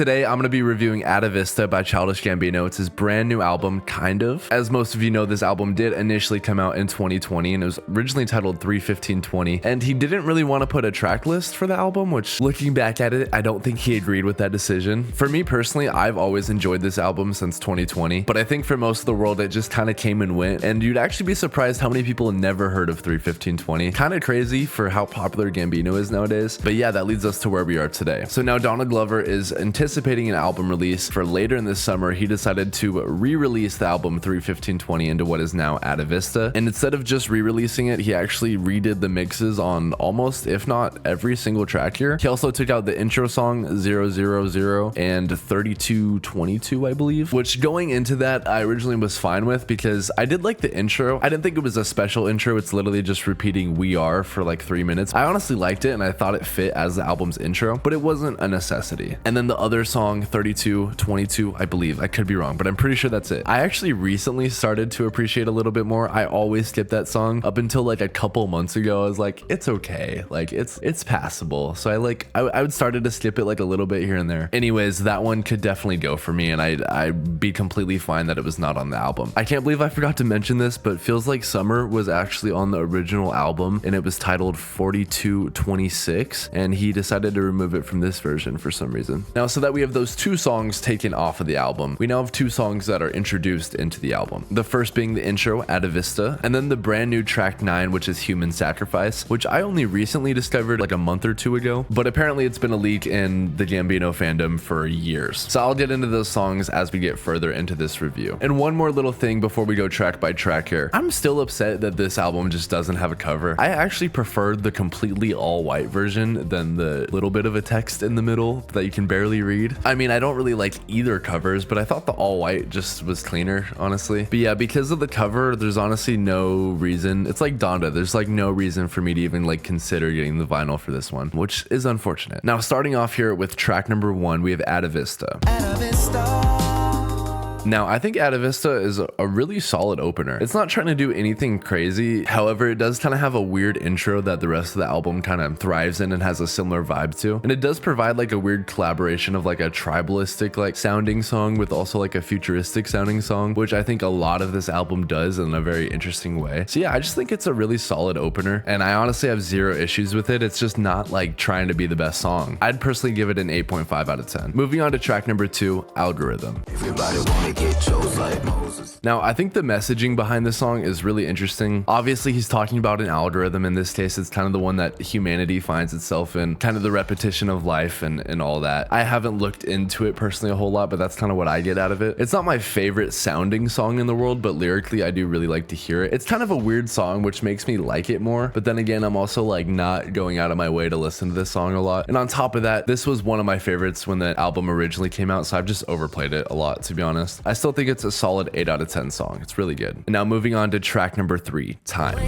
Today, I'm going to be reviewing Atavista by Childish Gambino. It's his brand new album, kind of. As most of you know, this album did initially come out in 2020, and it was originally titled 3/15/20. And he didn't really want to put a track list for the album, which, looking back at it, I don't think he agreed with that decision. For me personally, I've always enjoyed this album since 2020, but I think for most of the world, it just kind of came and went, and you'd actually be surprised how many people never heard of 3/15/20. Kind of crazy for how popular Gambino is nowadays, but yeah, that leads us to where we are today. So now Donald Glover is anticipating an album release for later in this summer. He decided to re-release the album 3/15/20 into what is now Atavista, and instead of just re-releasing it, he actually redid the mixes on almost, if not every single track here. He also took out the intro song 000 and 3222, I believe, which going into that I originally was fine with because I did like the intro. I didn't think it was a special intro. It's literally just repeating "We Are" for like 3 minutes. I honestly liked it and I thought it fit as the album's intro, but it wasn't a necessity. And then the other song 3222, I believe, I could be wrong, but I'm pretty sure that's it. I actually recently started to appreciate a little bit more. I always skipped that song up until like a couple months ago. I was like, it's okay, like it's passable. So I would started to skip it like a little bit here and there. Anyways, that one could definitely go for me, and I'd be completely fine that it was not on the album. I can't believe I forgot to mention this, but Feels Like Summer was actually on the original album, and it was titled 4226, and he decided to remove it from this version for some reason. Now, so that we have those two songs taken off of the album, we now have two songs that are introduced into the album. The first being the intro, Atavista, and then the brand new track 9, which is Human Sacrifice, which I only recently discovered like a month or two ago, but apparently it's been a leak in the Gambino fandom for years. So I'll get into those songs as we get further into this review. And one more little thing before we go track by track here. I'm still upset that this album just doesn't have a cover. I actually preferred the completely all white version than the little bit of a text in the middle that you can barely read. I mean, I don't really like either covers, but I thought the all white just was cleaner, honestly. But yeah, because of the cover, there's honestly no reason. It's like Donda. There's like no reason for me to even like consider getting the vinyl for this one, which is unfortunate. Now, starting off here with track number 1, we have Atavista. Now, I think Atavista is a really solid opener. It's not trying to do anything crazy. However, it does kind of have a weird intro that the rest of the album kind of thrives in and has a similar vibe to. And it does provide like a weird collaboration of like a tribalistic like sounding song with also like a futuristic sounding song, which I think a lot of this album does in a very interesting way. So yeah, I just think it's a really solid opener, and I honestly have zero issues with it. It's just not like trying to be the best song. I'd personally give it an 8.5 out of 10. Moving on to track number 2, Algorithm. Now, I think the messaging behind this song is really interesting. Obviously, he's talking about an algorithm. In this case, it's kind of the one that humanity finds itself in, kind of the repetition of life and all that. I haven't looked into it personally a whole lot, but that's kind of what I get out of it. It's not my favorite sounding song in the world, but lyrically, I do really like to hear it. It's kind of a weird song, which makes me like it more. But then again, I'm also like not going out of my way to listen to this song a lot. And on top of that, this was one of my favorites when the album originally came out, so I've just overplayed it a lot, to be honest. I still think it's a solid 8 out of 10 song. It's really good. And now moving on to track number 3, Time.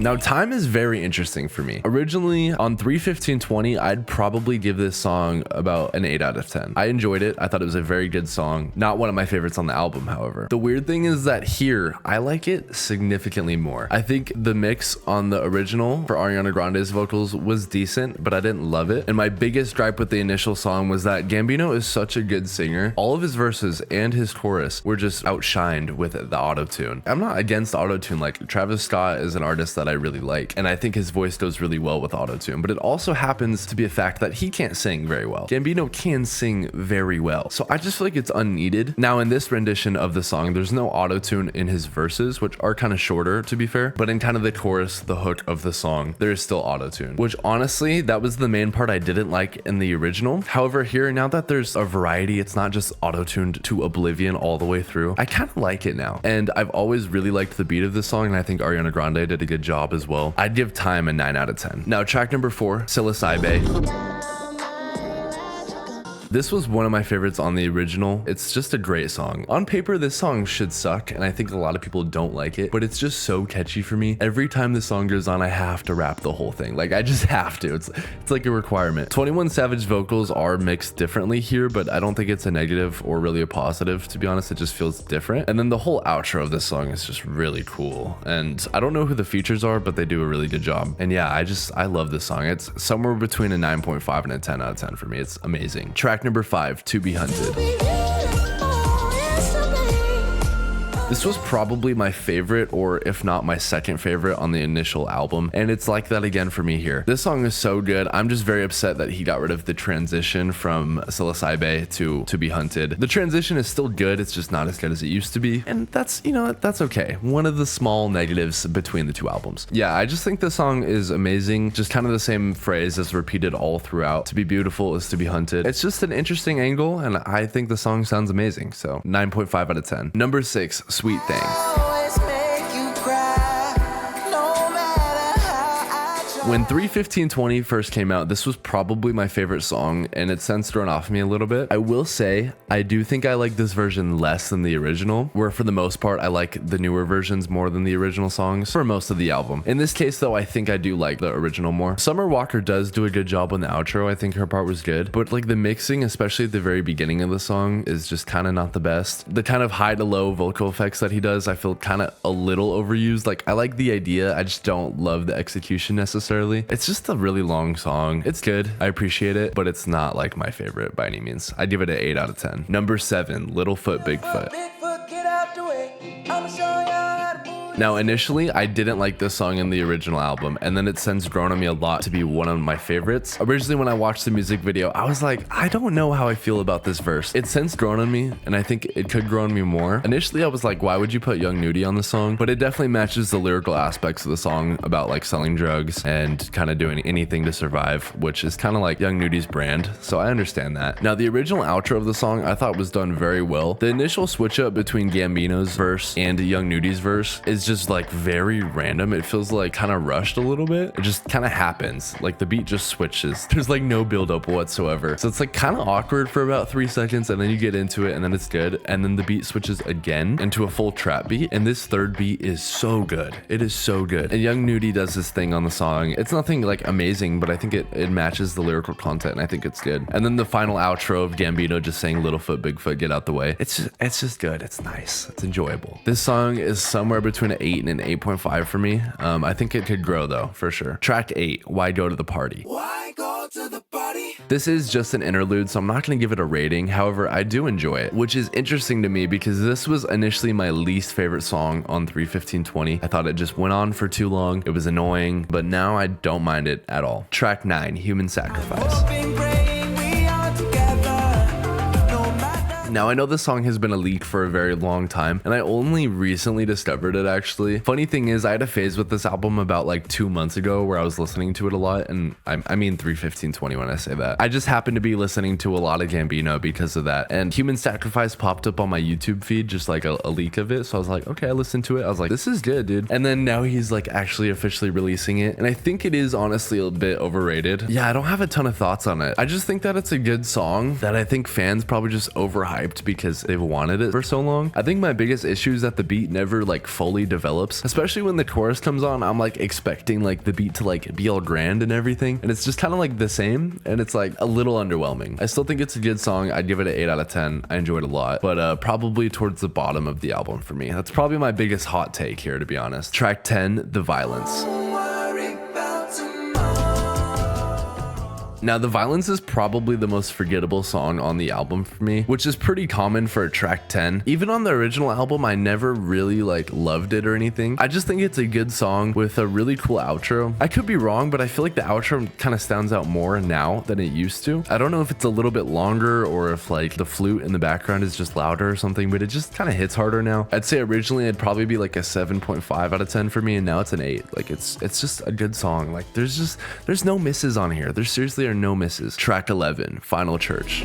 Now, Time is very interesting for me. Originally, on 3/15/20, I'd probably give this song about an 8 out of 10. I enjoyed it. I thought it was a very good song. Not one of my favorites on the album, however. The weird thing is that here, I like it significantly more. I think the mix on the original for Ariana Grande's vocals was decent, but I didn't love it. And my biggest gripe with the initial song was that Gambino is such a good singer. All of his verses and his chorus were just outshined with the auto-tune. I'm not against auto-tune. Like, Travis Scott is an artist that I really like, and I think his voice goes really well with autotune, but it also happens to be a fact that he can't sing very well. Gambino can sing very well, so I just feel like it's unneeded. Now, in this rendition of the song, there's no autotune in his verses, which are kind of shorter, to be fair, but in kind of the chorus, the hook of the song, there is still autotune, which honestly, that was the main part I didn't like in the original. However, here, now that there's a variety, it's not just autotuned to oblivion all the way through, I kind of like it now. And I've always really liked the beat of this song, and I think Ariana Grande did a good job as well. I'd give Time a 9 out of 10. Now, track number 4, Psilocybin. This was one of my favorites on the original. It's just a great song. On paper, this song should suck, and I think a lot of people don't like it, but it's just so catchy for me. Every time the song goes on, I have to rap the whole thing. Like, I just have to. It's like a requirement. 21 Savage vocals are mixed differently here, but I don't think it's a negative or really a positive. To be honest, it just feels different. And then the whole outro of this song is just really cool. And I don't know who the features are, but they do a really good job. And yeah, I love this song. It's somewhere between a 9.5 and a 10 out of 10 for me. It's amazing. Track number 5, To Be Hunted. This was probably my favorite, or if not my second favorite on the initial album, and it's like that again for me here. This song is so good. I'm just very upset that he got rid of the transition from Silasaibe to Be Hunted. The transition is still good, it's just not as good as it used to be, and that's, you know, that's okay. One of the small negatives between the two albums. Yeah, I just think the song is amazing. Just kind of the same phrase as repeated all throughout. To be beautiful is to be hunted. It's just an interesting angle, and I think the song sounds amazing, so 9.5 out of 10. Number 6, Sweet Thing. When 3:15:20 first came out, this was probably my favorite song, and it's since thrown off me a little bit. I will say, I do think I like this version less than the original, where for the most part, I like the newer versions more than the original songs for most of the album. In this case, though, I think I do like the original more. Summer Walker does do a good job on the outro. I think her part was good, but like the mixing, especially at the very beginning of the song, is just kind of not the best. The kind of high to low vocal effects that he does, I feel kind of a little overused. Like, I like the idea, I just don't love the execution necessarily. It's just a really long song. It's good, I appreciate it, but it's not like my favorite by any means. I give it an 8 out of 10. Number 7, Littlefoot Bigfoot. Now, initially, I didn't like this song in the original album, and then it's since grown on me a lot to be one of my favorites. Originally, when I watched the music video, I was like, I don't know how I feel about this verse. It's since grown on me, and I think it could grow on me more. Initially, I was like, why would you put Young Nudie on the song? But it definitely matches the lyrical aspects of the song about like selling drugs and kind of doing anything to survive, which is kind of like Young Nudie's brand, so I understand that. Now, the original outro of the song I thought was done very well. The initial switch up between Gambino's verse and Young Nudie's verse is just like very random. It feels like kind of rushed a little bit. It just kind of happens. Like the beat just switches. There's like no build up whatsoever. So it's like kind of awkward for about 3 seconds, and then you get into it and then it's good. And then the beat switches again into a full trap beat. And this third beat is so good. It is so good. And Young Nudie does this thing on the song. It's nothing like amazing, but I think it matches the lyrical content, and I think it's good. And then the final outro of Gambino just saying Littlefoot Bigfoot, get out the way. It's just good. It's nice. It's enjoyable. This song is somewhere between an 8 and an 8.5 for me. I think it could grow though, for sure. Track 8, Why Go to the Party? Why go to the party? This is just an interlude, so I'm not gonna give it a rating. However, I do enjoy it, which is interesting to me because this was initially my least favorite song on 3:15:20. I thought it just went on for too long. It was annoying, but now I don't mind it at all. Track 9, Human Sacrifice. Now, I know this song has been a leak for a very long time, and I only recently discovered it actually. Funny thing is, I had a phase with this album about like 2 months ago where I was listening to it a lot, and I mean 3:15:20 when I say that. I just happened to be listening to a lot of Gambino because of that, and Human Sacrifice popped up on my YouTube feed, just like a leak of it, so I was like, okay, I listened to it. I was like, this is good, dude. And then now he's like actually officially releasing it, and I think it is honestly a bit overrated. Yeah, I don't have a ton of thoughts on it. I just think that it's a good song that I think fans probably just overhyped because they've wanted it for so long. I think my biggest issue is that the beat never like fully develops, especially when the chorus comes on. I'm like expecting like the beat to like be all grand and everything, and it's just kind of like the same, and it's like a little underwhelming. I still think it's a good song. I'd give it an 8 out of 10. I enjoyed it a lot, but probably towards the bottom of the album for me. That's probably my biggest hot take here, to be honest. Track 10, The Violence. Now, The Violence is probably the most forgettable song on the album for me, which is pretty common for a track 10. Even on the original album, I never really like loved it or anything. I just think it's a good song with a really cool outro. I could be wrong, but I feel like the outro kind of stands out more now than it used to. I don't know if it's a little bit longer or if like the flute in the background is just louder or something, but it just kind of hits harder now. I'd say originally it'd probably be like a 7.5 out of 10 for me, and now it's an 8. Like it's just a good song. Like there's no misses on here. There seriously are no misses. Track 11, Final Church.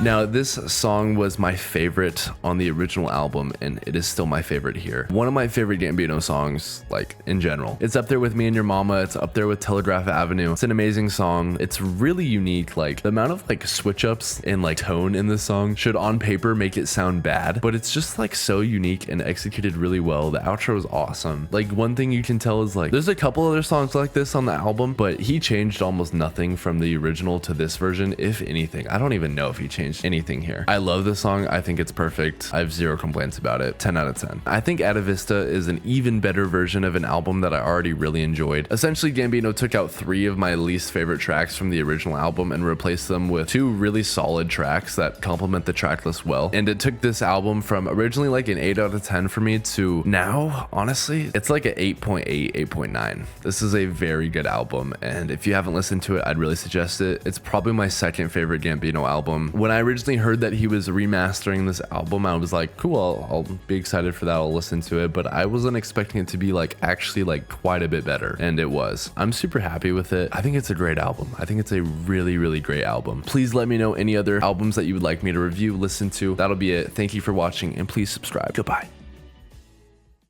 Now, this song was my favorite on the original album, and it is still my favorite here. One of my favorite Gambino songs, like in general. It's up there with Me and Your Mama. It's up there with Telegraph Avenue. It's an amazing song. It's really unique. Like the amount of like switch ups in like tone in this song should on paper make it sound bad, but it's just like so unique and executed really well. The outro is awesome. Like one thing you can tell is like there's a couple other songs like this on the album, but he changed almost nothing from the original to this version, if anything. I don't even know if he changed anything here. I love this song. I think it's perfect. I have zero complaints about it. 10 out of 10. I think Atavista is an even better version of an album that I already really enjoyed. Essentially, Gambino took out 3 of my least favorite tracks from the original album and replaced them with 2 really solid tracks that complement the track list well. And it took this album from originally like an 8 out of 10 for me to now, honestly, it's like an 8.8, 8.9. This is a very good album, and if you haven't listened to it, I'd really suggest it. It's probably my second favorite Gambino album. When I originally heard that he was remastering this album, I was like, cool, I'll be excited for that. I'll listen to it, but I wasn't expecting it to be like actually like quite a bit better, and it was. I'm super happy with it. I think it's a great album. I think it's a really, really great album. Please let me know any other albums that you would like me to review, listen to. That'll be it. Thank you for watching, and please subscribe. Goodbye.